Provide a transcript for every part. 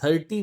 30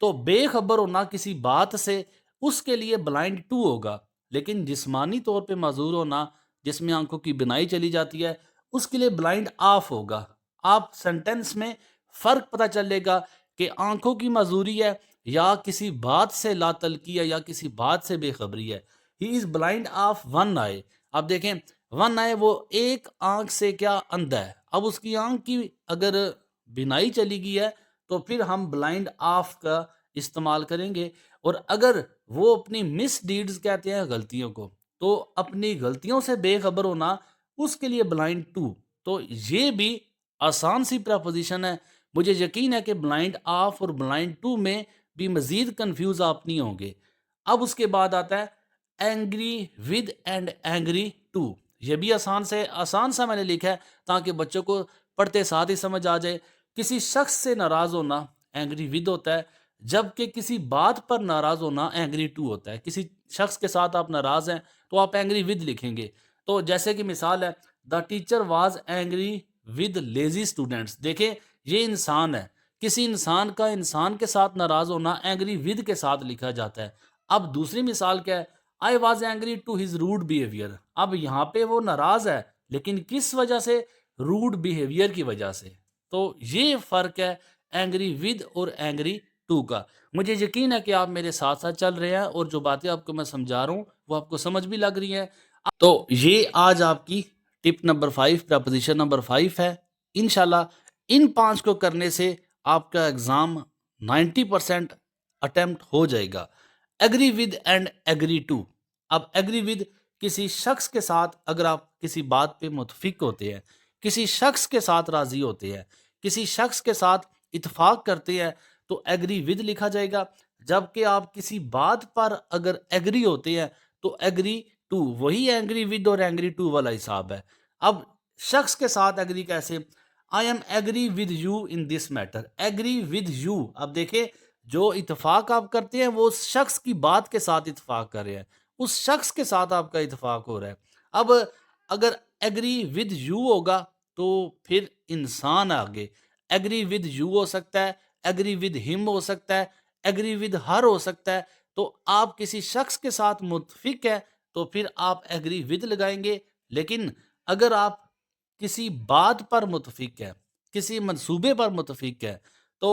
تو بے خبر ہونا کسی بات سے اس کے لیے بلائنڈ 2 ہوگا، لیکن جسمانی طور پہ معذور ہونا جس میں آنکھوں کی بینائی چلی جاتی ہے اس کے لیے بلائنڈ آف ہوگا۔ آپ سینٹنس میں فرق پتہ چلے گا کہ آنکھوں کی معذوری ہے یا کسی بات سے لا تلقی ہے یا کسی بات سے بے خبری ہے۔ ہی از بلائنڈ آف ون آئی۔ اب دیکھیں ون آئی وہ ایک آنکھ سے کیا اندھا ہے، اب اس کی آنکھ کی اگر بینائی چلی گئی ہے تو پھر ہم بلائنڈ آف کا استعمال کریں گے، اور اگر وہ اپنی مس ڈیڈز کہتے ہیں غلطیوں کو، تو اپنی غلطیوں سے بے خبر ہونا اس کے لیے بلائنڈ 2۔ تو یہ بھی آسان سی پریپوزیشن ہے، مجھے یقین ہے کہ بلائنڈ آف اور بلائنڈ 2 میں بھی مزید کنفیوز آپ نہیں ہوں گے۔ اب اس کے بعد آتا ہے angry with and angry to. یہ بھی آسان سا میں نے لکھا ہے تاکہ بچوں کو پڑھتے ساتھ ہی سمجھ آ جائے۔ کسی شخص سے ناراض ہونا اینگری ود ہوتا ہے، جبکہ کسی بات پر ناراض ہونا اینگری 2 ہوتا ہے۔ کسی شخص کے ساتھ آپ ناراض ہیں تو آپ اینگری ود لکھیں گے۔ تو جیسے کہ مثال ہے the teacher was angry with lazy students. دیکھیں یہ انسان ہے، کسی انسان کا انسان کے ساتھ ناراض ہونا اینگری ود کے ساتھ لکھا جاتا ہے۔ اب دوسری مثال کیا ہے، I was angry to his rude behaviour. اب یہاں پہ وہ ناراض ہے لیکن کس وجہ سے؟ روڈ بیہیویئر کی وجہ سے۔ تو یہ فرق ہے اینگری ود اور اینگری 2 کا۔ مجھے یقین ہے کہ آپ میرے ساتھ ساتھ چل رہے ہیں اور جو باتیں آپ کو میں سمجھا رہا ہوں وہ آپ کو سمجھ بھی لگ رہی ہیں۔ تو یہ آج آپ کی ٹپ نمبر 5 پریپوزیشن نمبر 5 ہے۔ انشاءاللہ ان 5 کو کرنے سے آپ کا ایگزام 90% اٹیمپٹ ہو جائے گا۔ Agree with and agree to. اب ایگری ود کسی شخص کے ساتھ اگر آپ کسی بات پہ متفق ہوتے ہیں، کسی شخص کے ساتھ راضی ہوتے ہیں، کسی شخص کے ساتھ اتفاق کرتے ہیں تو ایگری ود لکھا جائے گا۔ جبکہ آپ کسی بات پر اگر ایگری ہوتے ہیں تو ایگری ٹو، وہی اینگری ود اور اینگری ٹو والا حساب ہے۔ اب شخص کے ساتھ ایگری کیسے؟ I am agree with you in this matter. Agree with you, اب دیکھیں جو اتفاق آپ کرتے ہیں وہ اس شخص کی بات کے ساتھ اتفاق کر رہے ہیں، اس شخص کے ساتھ آپ کا اتفاق ہو رہا ہے۔ اب اگر ایگری ود یو ہوگا تو پھر انسان آگے ایگری ود یو ہو سکتا ہے، ایگری ود ہم ہو سکتا ہے، ایگری ود ہر ہو سکتا ہے۔ تو آپ کسی شخص کے ساتھ متفق ہے تو پھر آپ ایگری ود لگائیں گے، لیکن اگر آپ کسی بات پر متفق ہے، کسی منصوبے پر متفق ہے تو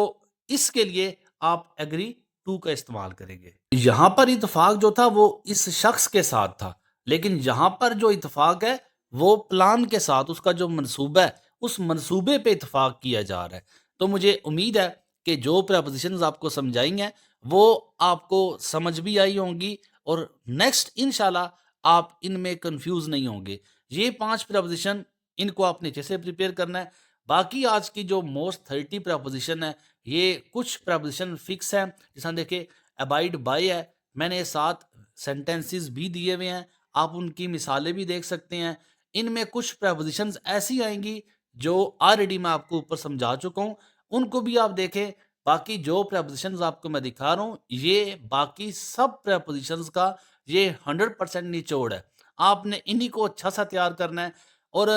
اس کے لیے آپ ایگری 2 کا استعمال کریں گے۔ یہاں پر اتفاق جو تھا وہ اس شخص کے ساتھ تھا، لیکن یہاں پر جو اتفاق ہے وہ پلان کے ساتھ، اس کا جو منصوبہ ہے اس منصوبے پہ اتفاق کیا جا رہا ہے۔ تو مجھے امید ہے کہ جو پریپوزیشنز آپ کو سمجھائی ہیں وہ آپ کو سمجھ بھی آئی ہوں گی، اور نیکسٹ انشاءاللہ آپ ان میں کنفیوز نہیں ہوں گے۔ یہ 5 پریپوزیشن ان کو آپ نے اچھے سے پریپیئر کرنا ہے۔ باقی آج کی جو موسٹ 30 پریپوزیشن ہے یہ کچھ پریپوزیشن فکس ہیں، جیسا دیکھیں ابائڈ بائی ہے، میں نے ساتھ سینٹینسز بھی دیے ہوئے ہیں، آپ ان کی مثالیں بھی دیکھ سکتے ہیں۔ ان میں کچھ پریپوزیشنز ایسی آئیں گی جو آلریڈی میں آپ کو اوپر سمجھا چکا ہوں، ان کو بھی آپ دیکھیں۔ باقی جو پریپوزیشنز آپ کو میں دکھا رہا ہوں یہ باقی سب پریپوزیشنز کا یہ 100% نچوڑ ہے، آپ نے انہی کو اچھا سا تیار کرنا ہے۔ اور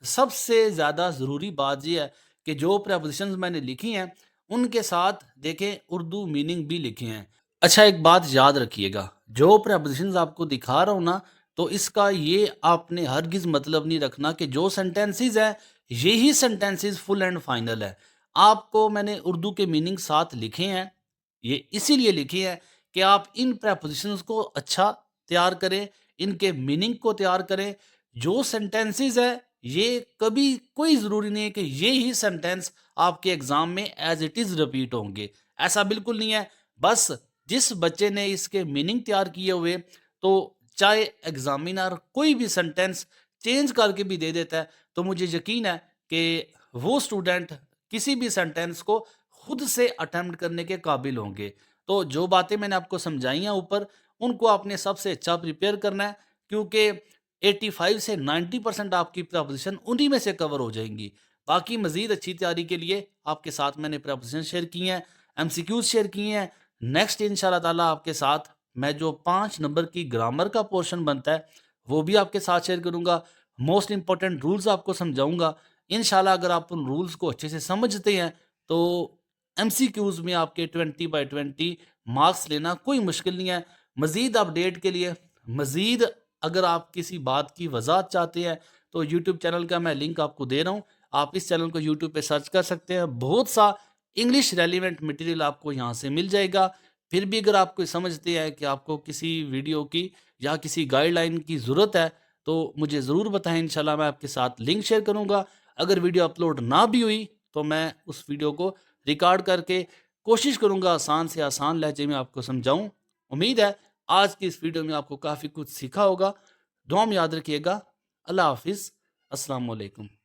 سب سے زیادہ ضروری بات یہ ہے کہ جو پریپوزیشنز میں نے لکھی ہیں ان کے ساتھ دیکھیں اردو میننگ بھی لکھے ہیں۔ اچھا ایک بات یاد رکھیے گا، جو پریپوزیشنز آپ کو دکھا رہا ہوں نا تو اس کا یہ آپ نے ہرگز مطلب نہیں رکھنا کہ جو سینٹینسز ہیں یہی سینٹینسز فل اینڈ فائنل ہے۔ آپ کو میں نے اردو کے میننگ ساتھ لکھے ہیں، یہ اسی لیے لکھے ہیں کہ آپ ان پریپوزیشنز کو اچھا تیار کریں، ان کے میننگ کو تیار کریں۔ جو سینٹینسز ہے یہ کبھی کوئی ضروری نہیں ہے کہ یہی سینٹینس آپ کے ایگزام میں ایز اٹ از ریپیٹ ہوں گے، ایسا بالکل نہیں ہے۔ بس جس بچے نے اس کے میننگ تیار کیے ہوئے تو چاہے ایگزامینر کوئی بھی سینٹینس چینج کر کے بھی دے دیتا ہے تو مجھے یقین ہے کہ وہ سٹوڈنٹ کسی بھی سینٹینس کو خود سے اٹیمپٹ کرنے کے قابل ہوں گے۔ تو جو باتیں میں نے آپ کو سمجھائی ہیں اوپر ان کو آپ نے سب سے اچھا پریپیئر کرنا ہے، کیونکہ 85 سے 90% آپ کی پریپوزیشن انہی میں سے کور ہو جائیں گی۔ باقی مزید اچھی تیاری کے لیے آپ کے ساتھ میں نے پریپوزیشن شیئر کی ہیں، ایم سی کیوز شیئر کی ہیں۔ نیکسٹ انشاءاللہ تعالیٰ آپ کے ساتھ میں جو 5 نمبر کی گرامر کا پورشن بنتا ہے وہ بھی آپ کے ساتھ شیئر کروں گا، موسٹ امپورٹنٹ رولز آپ کو سمجھاؤں گا۔ انشاءاللہ اگر آپ ان رولز کو اچھے سے سمجھتے ہیں تو MCQs میں آپ کے 20/20 مارکس لینا کوئی مشکل نہیں ہے۔ مزید اپڈیٹ کے لیے، مزید اگر آپ کسی بات کی وضاحت چاہتے ہیں تو یوٹیوب چینل کا میں لنک آپ کو دے رہا ہوں، آپ اس چینل کو یوٹیوب پہ سرچ کر سکتے ہیں، بہت سا انگلش ریلیونٹ مٹیریل آپ کو یہاں سے مل جائے گا۔ پھر بھی اگر آپ کو سمجھتے ہیں کہ آپ کو کسی ویڈیو کی یا کسی گائیڈ لائن کی ضرورت ہے تو مجھے ضرور بتائیں، انشاءاللہ میں آپ کے ساتھ لنک شیئر کروں گا۔ اگر ویڈیو اپلوڈ نہ بھی ہوئی تو میں اس ویڈیو کو ریکارڈ کر کے کوشش کروں گا آسان سے آسان لہجے میں آپ کو سمجھاؤں۔ امید ہے آج کی اس ویڈیو میں آپ کو کافی کچھ سیکھا ہوگا۔ دعا میں یاد رکھیے گا۔ اللہ حافظ۔ السلام علیکم۔